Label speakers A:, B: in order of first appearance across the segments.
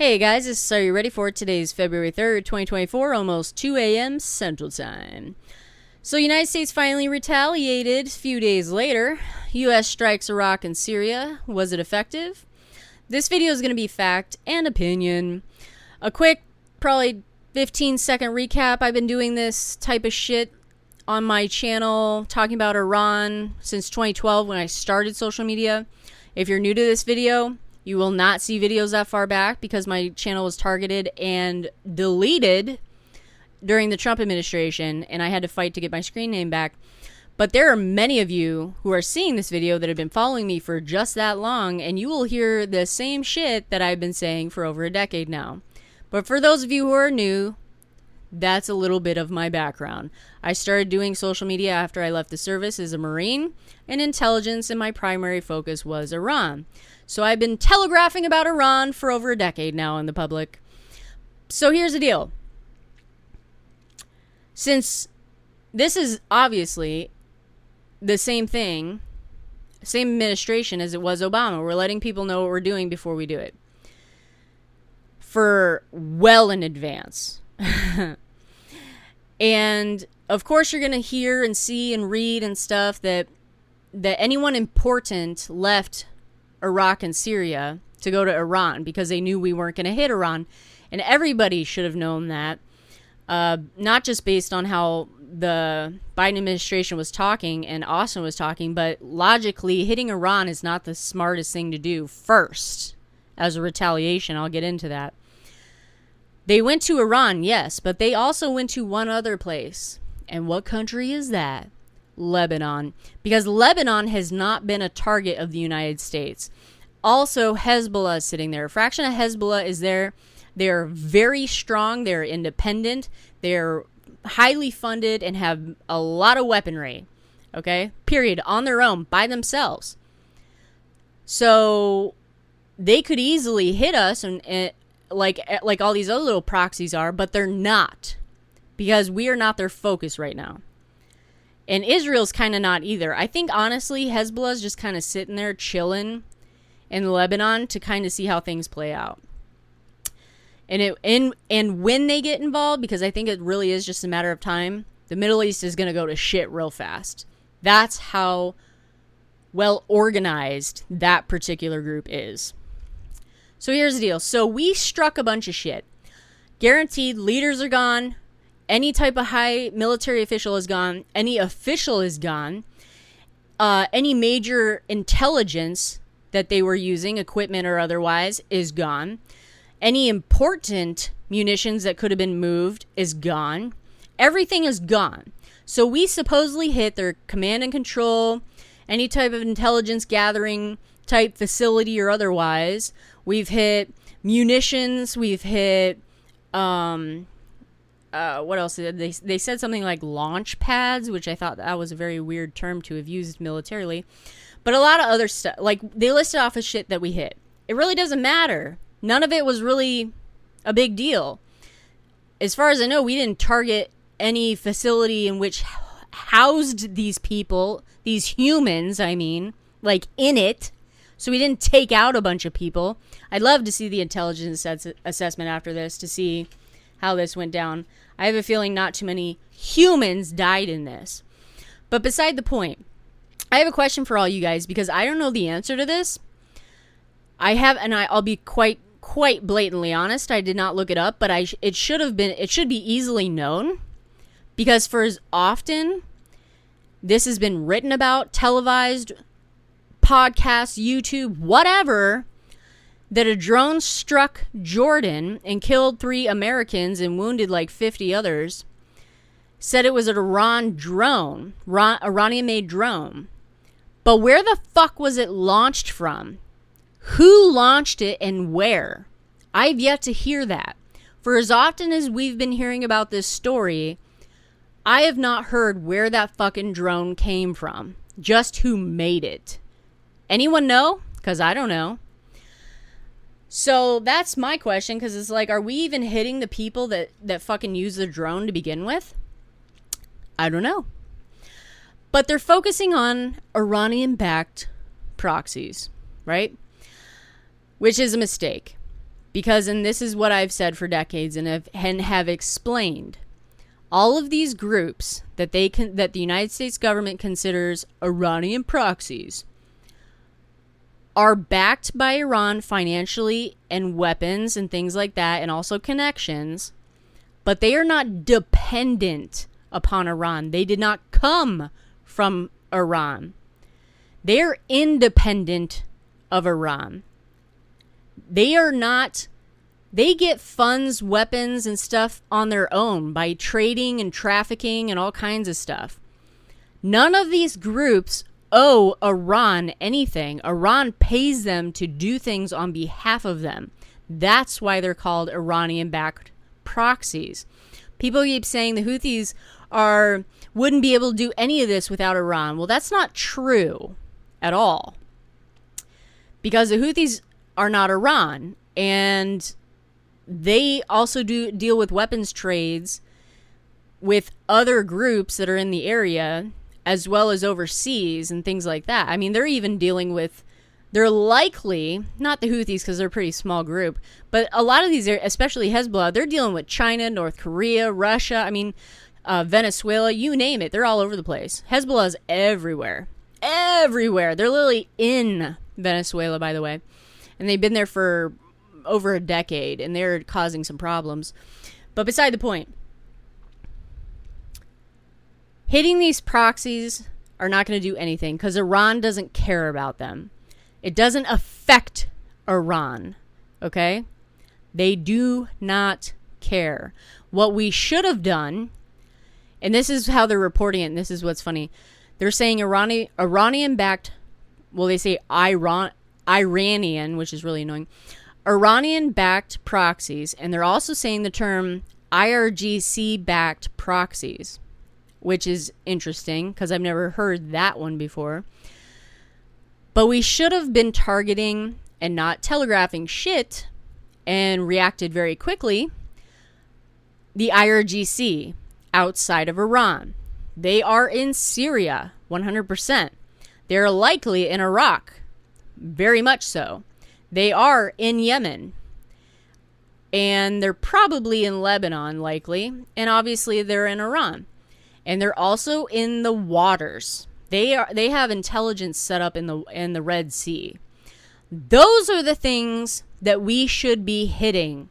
A: Hey guys, are you ready for today's February 3rd, 2024, almost 2 a.m. Central Time. So United States finally retaliated a few days later. U.S. strikes Iraq and Syria. Was it effective? This video is going to be fact and opinion. A quick, probably 15-second recap. I've been doing this type of shit on my channel, talking about Iran since 2012 when I started social media. If you're new to this video, you will not see videos that far back because my channel was targeted and deleted during the Trump administration, and I had to fight to get my screen name back. But there are many of you who are seeing this video that have been following me for just that long, and you will hear the same shit that I've been saying for over a decade now. But for those of you who are new, that's a little bit of my background. I started doing social media after I left the service as a Marine and intelligence, and my primary focus was Iran. So I've been telegraphing about Iran for over a decade now in the public. So here's the deal. Since this is obviously the same thing, same administration as it was Obama, we're letting people know what we're doing before we do it. For well in advance. And of course you're going to hear and see and read and stuff that anyone important left Iraq and Syria to go to Iran because they knew we weren't going to hit Iran. And everybody should have known that. Not just based on how the Biden administration was talking and Austin was talking, but logically hitting Iran is not the smartest thing to do first as a retaliation. I'll get into that. They went to Iran, yes, but they also went to one other place. And what country is that? Lebanon. Because Lebanon has not been a target of the United States. Also, Hezbollah is sitting there. A fraction of Hezbollah is there. They're very strong. They're independent. They're highly funded and have a lot of weaponry. Okay? Period. On their own, by themselves. So they could easily hit us and like all these other little proxies are, but they're not, because we are not their focus right now. And Israel's kind of not either. I think honestly Hezbollah's just kind of sitting there chilling in Lebanon to kind of see how things play out. And when they get involved, because I think it really is just a matter of time, the Middle East is going to go to shit real fast. That's how well organized that particular group is. So here's the deal. So we struck a bunch of shit. Guaranteed, leaders are gone. Any type of high military official is gone. Any official is gone. Any major intelligence that they were using, equipment or otherwise, is gone. Any important munitions that could have been moved is gone. Everything is gone. So we supposedly hit their command and control, any type of intelligence gathering type facility or otherwise. We've hit munitions. We've hit, what else? They said something like launch pads, which I thought that was a very weird term to have used militarily. But a lot of other stuff, like they listed off as shit that we hit. It really doesn't matter. None of it was really a big deal. As far as I know, we didn't target any facility in which housed these people, these humans, I mean, like in it. So we didn't take out a bunch of people. I'd love to see the intelligence assessment after this to see how this went down. I have a feeling not too many humans died in this. But beside the point, I have a question for all you guys because I don't know the answer to this. I'll be quite blatantly honest. I did not look it up, but it should be easily known, because for as often this has been written about, televised, podcasts, YouTube, whatever, that a drone struck Jordan and killed 3 Americans and wounded like 50 others, said it was an Iranian-made drone. But where the fuck was it launched from? Who launched it and where? I've yet to hear that. For as often as we've been hearing about this story, I have not heard where that fucking drone came from. Just who made it. Anyone know? Because I don't know. So that's my question, because it's like, are we even hitting the people that fucking use the drone to begin with? I don't know. But they're focusing on Iranian-backed proxies, right? Which is a mistake. Because, and this is what I've said for decades and have explained, all of these groups that that the United States government considers Iranian proxies are backed by Iran financially and weapons and things like that, and also connections, but they are not dependent upon Iran. They did not come from Iran. They are independent of Iran. They get funds, weapons, and stuff on their own by trading and trafficking and all kinds of stuff. None of these groups owe Iran anything. Iran pays them to do things on behalf of them. That's why they're called Iranian-backed proxies. People keep saying the Houthis wouldn't be able to do any of this without Iran. Well, that's not true at all. Because the Houthis are not Iran, and they also do deal with weapons trades with other groups that are in the area, as well as overseas and things like that. I mean, they're even dealing with, they're likely, not the Houthis because they're a pretty small group, but a lot of these, especially Hezbollah, they're dealing with China, North Korea, Russia, I mean, Venezuela, you name it. They're all over the place. Hezbollah is everywhere. Everywhere. They're literally in Venezuela, by the way. And they've been there for over a decade, and they're causing some problems. But beside the point, hitting these proxies are not going to do anything because Iran doesn't care about them. It doesn't affect Iran, okay? They do not care. What we should have done, and this is how they're reporting it, and this is what's funny. They're saying Iranian-backed, well, they say Iranian, which is really annoying, Iranian-backed proxies, and they're also saying the term IRGC-backed proxies, which is interesting because I've never heard that one before. But we should have been targeting and not telegraphing shit and reacted very quickly. The IRGC outside of Iran. They are in Syria, 100%. They're likely in Iraq, very much so. They are in Yemen. And they're probably in Lebanon, likely. And obviously they're in Iran. And they're also in the waters. They have intelligence set up in the Red Sea. Those are the things that we should be hitting,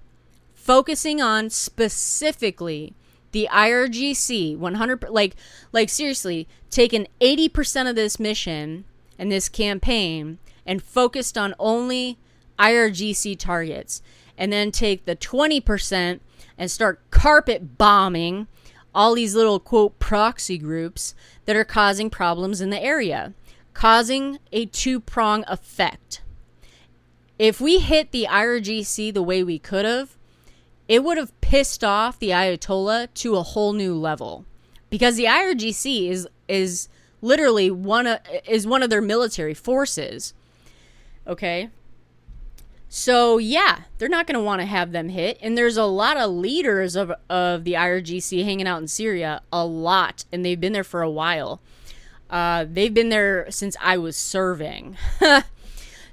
A: focusing on specifically the IRGC 100, like seriously, taking 80% of this mission and this campaign and focused on only IRGC targets, and then take the 20% and start carpet bombing all these little, quote, proxy groups that are causing problems in the area, causing a two-prong effect. If we hit the IRGC the way we could have, it would have pissed off the Ayatollah to a whole new level, because the IRGC is literally one of their military forces. Okay? So, yeah, they're not going to want to have them hit. And there's a lot of leaders of the IRGC hanging out in Syria, a lot. And they've been there for a while. They've been there since I was serving.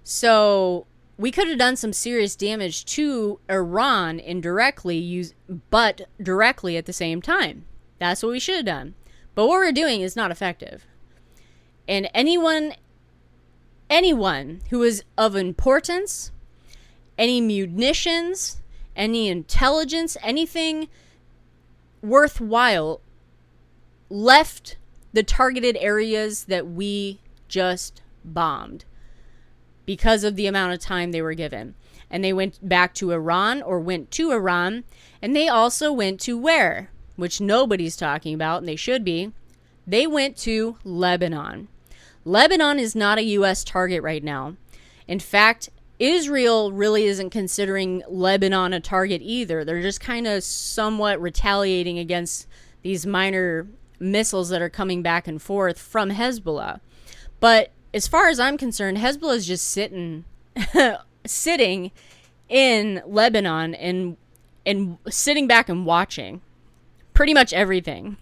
A: So, we could have done some serious damage to Iran indirectly, but directly at the same time. That's what we should have done. But what we're doing is not effective. And anyone who is of importance, any munitions, any intelligence, anything worthwhile left the targeted areas that we just bombed because of the amount of time they were given. And they went back to Iran, or went to Iran, and they also went to where? Which nobody's talking about, and they should be. They went to Lebanon. Lebanon is not a U.S. target right now. In fact, Israel really isn't considering Lebanon a target either. They're just kind of somewhat retaliating against these minor missiles that are coming back and forth from Hezbollah. But as far as I'm concerned, Hezbollah is just sitting in Lebanon and sitting back and watching pretty much everything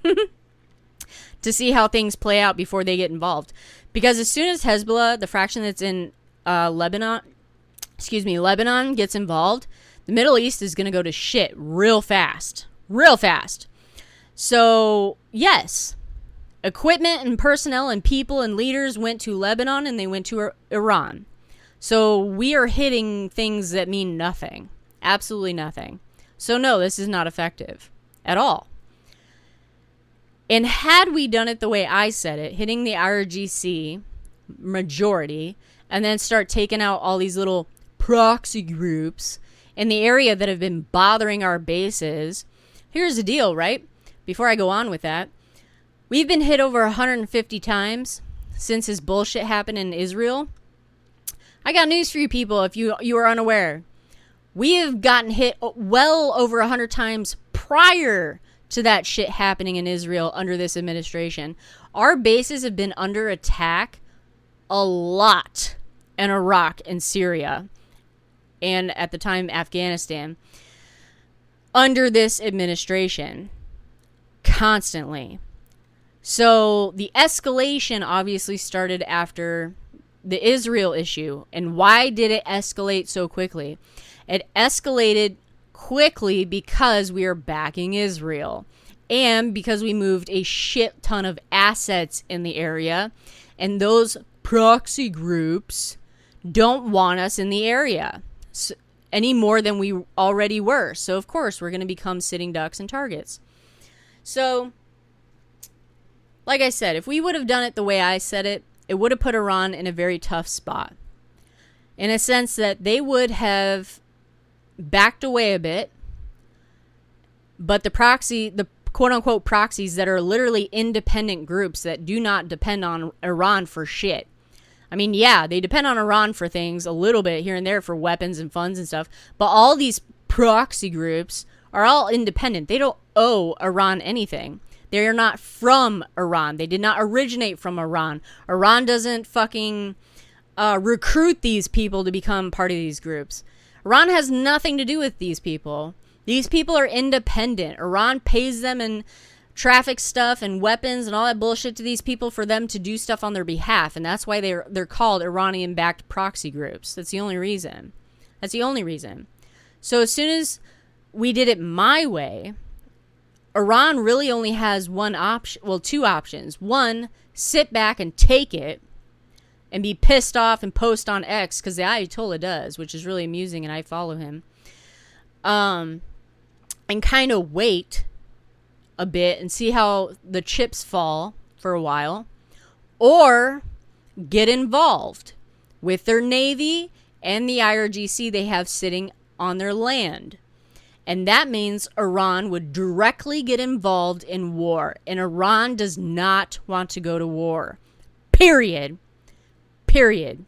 A: to see how things play out before they get involved. Because as soon as Hezbollah, the fraction that's in Lebanon gets involved, The Middle East is going to go to shit real fast. Real fast. So, yes, equipment and personnel and people and leaders went to Lebanon and they went to Iran. So we are hitting things that mean nothing. Absolutely nothing. So no, this is not effective at all. And had we done it the way I said it, hitting the IRGC majority, and then start taking out all these little proxy groups in the area that have been bothering our bases, here's the deal, right? Before I go on with that, we've been hit over 150 times since this bullshit happened in Israel. I got news for you people if you are unaware. We have gotten hit well over 100 times prior to that shit happening in Israel under this administration. Our bases have been under attack a lot in Iraq and Syria, and at the time Afghanistan, under this administration, constantly. So the escalation obviously started after the Israel issue. And why did it escalate so quickly? It escalated quickly because we are backing Israel, and because we moved a shit ton of assets in the area, and those proxy groups don't want us in the area any more than we already were. So of course we're going to become sitting ducks and targets. So like I said, if we would have done it the way I said it, it would have put Iran in a very tough spot, in a sense that they would have backed away a bit, but the quote-unquote proxies that are literally independent groups that do not depend on Iran for shit. I mean, yeah, they depend on Iran for things a little bit here and there for weapons and funds and stuff, but all these proxy groups are all independent. They don't owe Iran anything. They are not from Iran. They did not originate from Iran. Iran doesn't fucking recruit these people to become part of these groups. Iran has nothing to do with these people. These people are independent. Iran pays them in traffic stuff and weapons and all that bullshit to these people for them to do stuff on their behalf. And that's why they're called Iranian-backed proxy groups. That's the only reason. That's the only reason. So as soon as we did it my way, Iran really only has one option, well, two options. One, sit back and take it and be pissed off and post on X, because the Ayatollah does, which is really amusing, and I follow him. And kind of wait a bit and see how the chips fall for a while. Or get involved with their Navy and the IRGC they have sitting on their land. And that means Iran would directly get involved in war. And Iran does not want to go to war. Period. Period.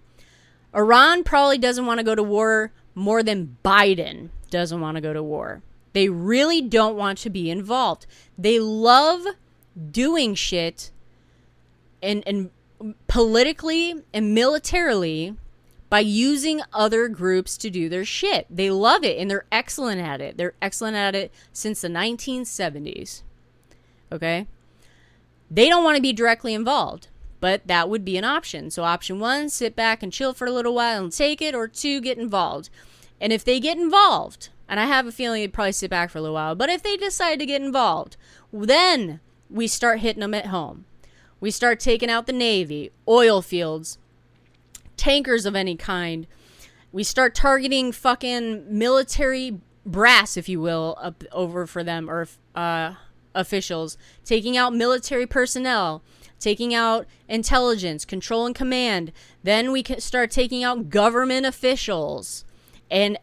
A: Iran probably doesn't want to go to war more than Biden doesn't want to go to war. They really don't want to be involved. They love doing shit and politically and militarily by using other groups to do their shit. They love it, and they're excellent at it. They're excellent at it since the 1970s. Okay? They don't want to be directly involved, but that would be an option. So option one, sit back and chill for a little while and take it, or two, get involved. And if they get involved, and I have a feeling they'd probably sit back for a little while, but if they decide to get involved, then we start hitting them at home. We start taking out the Navy, oil fields, tankers of any kind. We start targeting fucking military brass, if you will, up over for them, or officials, taking out military personnel, taking out intelligence, control and command. Then we can start taking out government officials and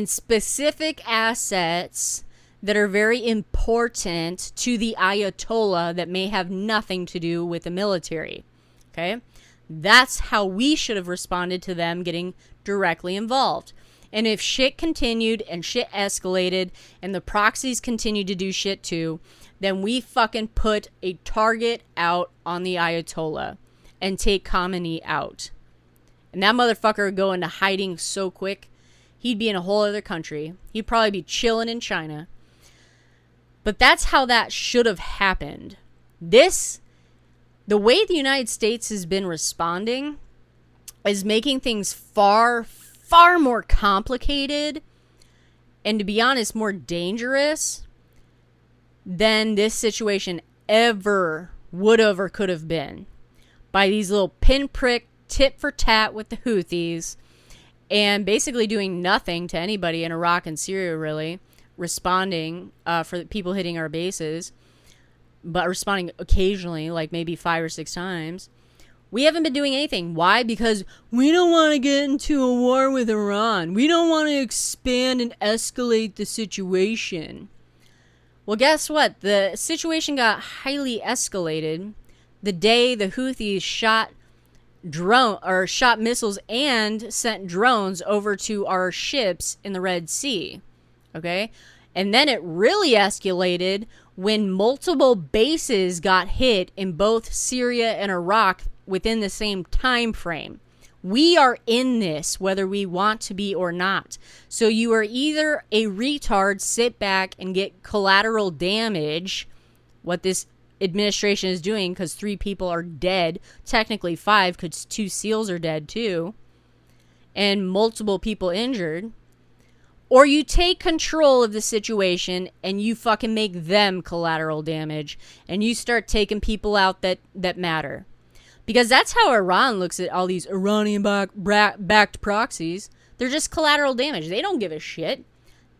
A: specific assets that are very important to the Ayatollah that may have nothing to do with the military. Okay? That's how we should have responded to them getting directly involved. And if shit continued and shit escalated and the proxies continued to do shit too, then we fucking put a target out on the Ayatollah and take Khamenei out. And that motherfucker would go into hiding so quick, he'd be in a whole other country. He'd probably be chilling in China. But that's how that should have happened. The way the United States has been responding is making things far, far more complicated and to be honest, more dangerous than this situation ever would have or could have been, by these little pinprick tit for tat with the Houthis, and basically doing nothing to anybody in Iraq and Syria, really, responding for the people hitting our bases, but responding occasionally, like maybe 5 or 6 times. We haven't been doing anything. Why? Because we don't want to get into a war with Iran. We don't want to expand and escalate the situation. Well, guess what? The situation got highly escalated the day the Houthis shot missiles and sent drones over to our ships in the Red Sea. Okay? And then it really escalated when multiple bases got hit in both Syria and Iraq within the same time frame. We are in this whether we want to be or not. So you are either a retard, sit back and get collateral damage, what this administration is doing, because 3 people are dead, technically 5 because 2 SEALs are dead too, and multiple people injured, or you take control of the situation and you fucking make them collateral damage and you start taking people out that matter. Because that's how Iran looks at all these Iranian-backed proxies. They're just collateral damage. They don't give a shit.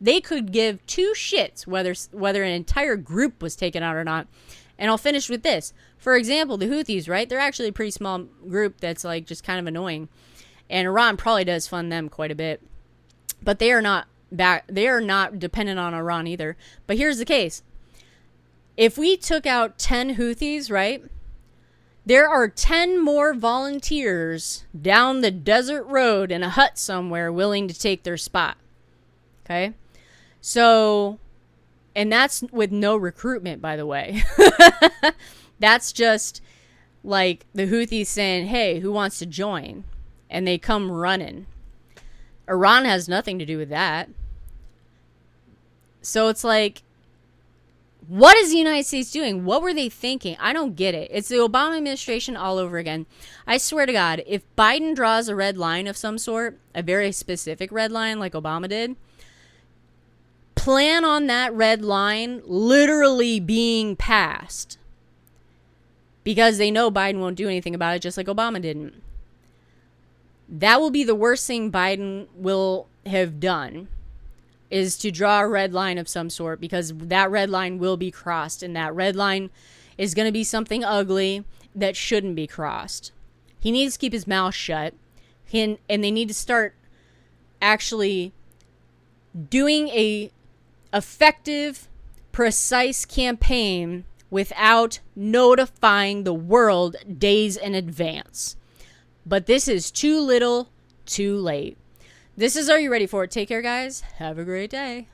A: They could give 2 shits whether an entire group was taken out or not. And I'll finish with this. For example, the Houthis, right? They're actually a pretty small group that's like just kind of annoying. And Iran probably does fund them quite a bit. But they are not dependent on Iran either. But here's the case. If we took out 10 Houthis, right? There are 10 more volunteers down the desert road in a hut somewhere willing to take their spot. Okay? So, and that's with no recruitment, by the way. That's just like the Houthis saying, hey, who wants to join? And they come running. Iran has nothing to do with that. So it's like, what is the United States doing? What were they thinking? I don't get it. It's the Obama administration all over again. I swear to God, if Biden draws a red line of some sort, a very specific red line like Obama did, plan on that red line literally being passed. Because they know Biden won't do anything about it, just like Obama didn't. That will be the worst thing Biden will have done, is to draw a red line of some sort, because that red line will be crossed, and that red line is going to be something ugly that shouldn't be crossed. He needs to keep his mouth shut, and they need to start actually doing a effective, precise campaign without notifying the world days in advance. But this is too little, too late. This is Are You Ready For It? Take care, guys. Have a great day.